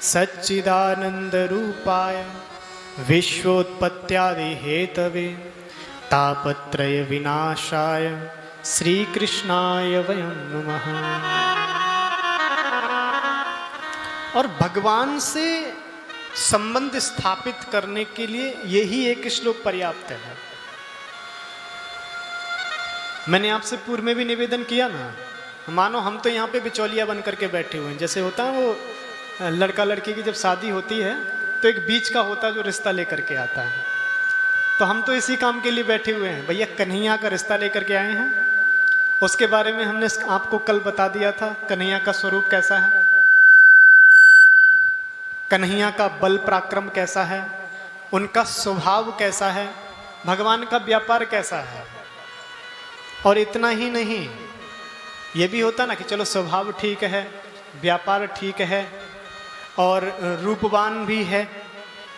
सच्चिदानंद रूपाय विश्वोत्पत्त्यादि Hathaway तापत्रय विनाशाय श्री कृष्णाय वयं नमः। और भगवान से संबंध स्थापित करने के लिए यही एक श्लोक पर्याप्त है। मैंने आपसे पूर्व में भी निवेदन किया ना, मानो हम तो यहाँ पे बिचौलिया बन करके बैठे हुए हैं। जैसे होता है वो लड़का लड़की की जब शादी होती है तो एक बीच का होता है जो रिश्ता लेकर के आता है, तो हम तो इसी काम के लिए बैठे हुए हैं। भैया कन्हैया का रिश्ता लेकर के आए हैं, उसके बारे में हमने आपको कल बता दिया था। कन्हैया का स्वरूप कैसा है, कन्हैया का बल पराक्रम कैसा है, उनका स्वभाव कैसा है, भगवान का व्यापार कैसा है। और इतना ही नहीं, ये भी होता ना कि चलो स्वभाव ठीक है, व्यापार ठीक है और रूपवान भी है,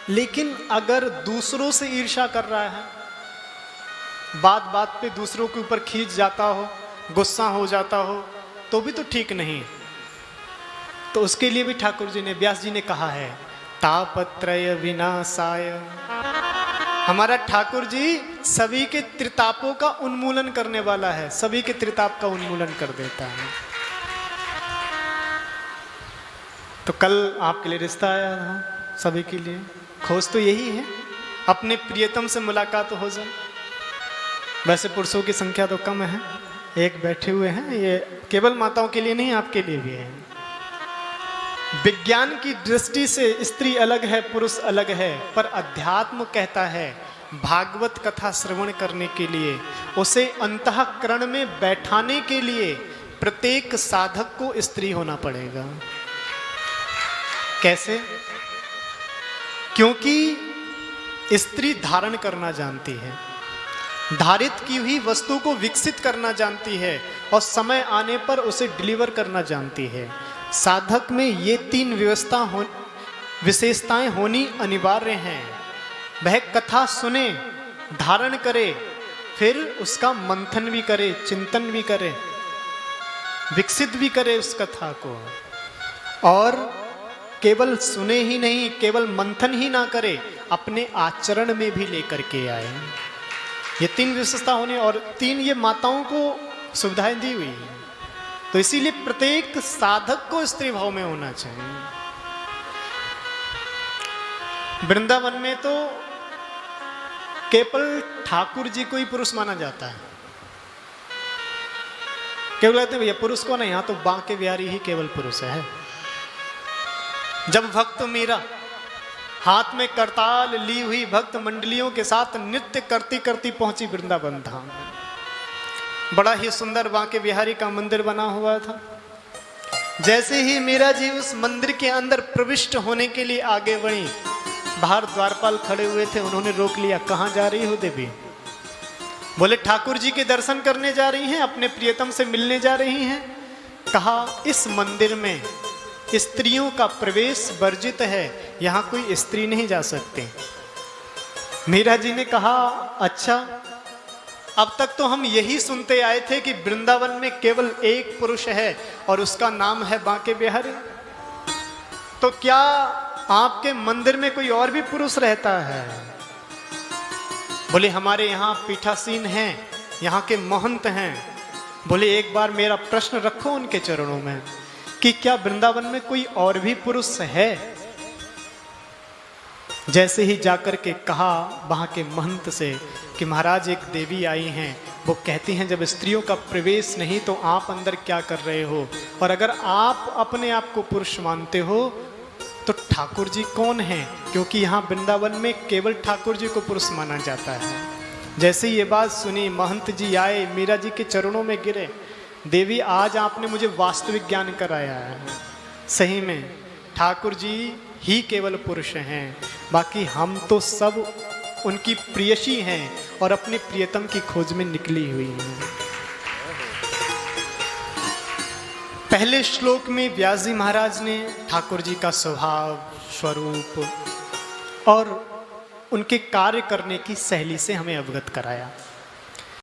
लेकिन अगर दूसरों से ईर्ष्या कर रहा है, बात बात पे दूसरों के ऊपर खींच जाता हो, गुस्सा हो जाता हो, तो भी तो ठीक नहीं। तो उसके लिए भी ठाकुर जी ने, व्यास जी ने कहा है तापत्रय विनाशाय। हमारा ठाकुर जी सभी के त्रितापों का उन्मूलन करने वाला है, सभी के त्रिताप का उन्मूलन कर देता है। तो कल आपके लिए रिश्ता आया था, सभी के लिए खोज तो यही है, अपने प्रियतम से मुलाकात हो जाए। वैसे पुरुषों की संख्या तो कम है, एक बैठे हुए हैं, ये केवल माताओं के लिए नहीं, आपके लिए भी है। विज्ञान की दृष्टि से स्त्री अलग है, पुरुष अलग है, पर अध्यात्म कहता है भागवत कथा श्रवण करने के लिए, उसे अंतःकरण में बैठाने के लिए प्रत्येक साधक को स्त्री होना पड़ेगा। कैसे? क्योंकि स्त्री धारण करना जानती है, धारित की हुई वस्तु को विकसित करना जानती है और समय आने पर उसे डिलीवर करना जानती है। साधक में ये तीन विशेषताएं होनी अनिवार्य हैं। वह कथा सुने, धारण करे, फिर उसका मंथन भी करे, चिंतन भी करे, विकसित भी करे उस कथा को। और केवल सुने ही नहीं, केवल मंथन ही ना करे, अपने आचरण में भी लेकर के आए। ये तीन विशेषता होने, और तीन ये माताओं को सुविधाएं दी हुई है। तो इसीलिए प्रत्येक साधक को स्त्री भाव में होना चाहिए। वृंदावन में तो केवल ठाकुर जी को ही पुरुष माना जाता है। केवल कहते हैं भैया पुरुष को नहीं, यहाँ तो बांके बिहारी ही केवल पुरुष है। जब भक्त मीरा हाथ में करताल ली हुई भक्त मंडलियों के साथ नृत्य करती करती पहुंची वृंदावन धाम, बड़ा ही सुंदर बांके बिहारी का मंदिर बना हुआ था। जैसे ही मीरा जी उस मंदिर के अंदर प्रविष्ट होने के लिए आगे बढ़ी, बाहर द्वारपाल खड़े हुए थे, उन्होंने रोक लिया। कहाँ जा रही हो देवी? बोले ठाकुर जी के दर्शन करने जा रही हैं, अपने प्रियतम से मिलने जा रही हैं। कहा इस मंदिर में स्त्रियों का प्रवेश वर्जित है, यहाँ कोई स्त्री नहीं जा सकती। मीरा जी ने कहा अच्छा, अब तक तो हम यही सुनते आए थे कि वृंदावन में केवल एक पुरुष है और उसका नाम है बांके बिहारी, तो क्या आपके मंदिर में कोई और भी पुरुष रहता है? बोले हमारे यहाँ पीठासीन हैं, यहाँ के महंत हैं। बोले एक बार मेरा प्रश्न रखो उनके चरणों में कि क्या वृंदावन में कोई और भी पुरुष है? जैसे ही जाकर के कहा वहां के महंत से कि महाराज एक देवी आई हैं, वो कहती हैं जब स्त्रियों का प्रवेश नहीं तो आप अंदर क्या कर रहे हो, और अगर आप अपने आप को पुरुष मानते हो तो ठाकुर जी कौन हैं? क्योंकि यहाँ वृंदावन में केवल ठाकुर जी को पुरुष माना जाता है। जैसे ये बात सुनी, महंत जी आए, मीरा जी के चरणों में गिरे। देवी आज आपने मुझे वास्तविक ज्ञान कराया है, सही में ठाकुर जी ही केवल पुरुष हैं, बाकी हम तो सब उनकी प्रियसी हैं और अपने प्रियतम की खोज में निकली हुई हैं। पहले श्लोक में व्यास जी महाराज ने ठाकुर जी का स्वभाव, स्वरूप और उनके कार्य करने की शैली से हमें अवगत कराया।